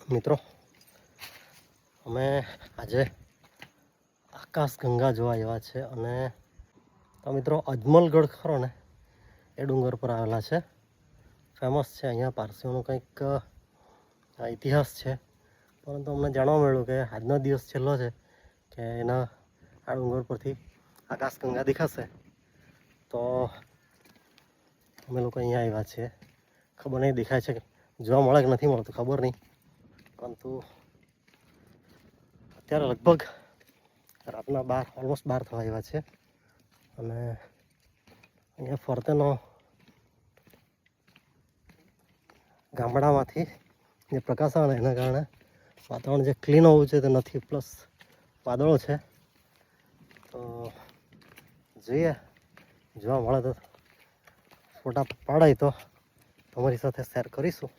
મિત્રો અમે આજે આકાશગંગા જોવા આવ્યા છે અને તો મિત્રો અજમલગઢ ખરો ને એ ડુંગર પર આવેલા છે. ફેમસ છે અહીંયા પારસીઓનો કંઈક ઇતિહાસ છે, પરંતુ અમને જાણવા મળ્યું કે આજનો દિવસ છેલ્લો છે કે એના આ ડુંગર પરથી આકાશગંગા દેખાશે. તો અમે લોકો અહીંયા આવ્યા છીએ. ખબર નહીં દેખાય છે કે જોવા મળે કે નથી મળતું ખબર નહીં, પરંતુ અત્યારે લગભગ રાતના ઓલમોસ્ટ 12 થવા આવ્યા છે અને અહીંયા ફરતેનો ગામડામાંથી જે પ્રકાશ આવે એના કારણે વાતાવરણ જે ક્લીન હોવું છે તે નથી, પ્લસ વાદળો છે. તો જોઈએ, જોવા મળે તો ફોટા પાડાય તો તમારી સાથે શેર કરીશું.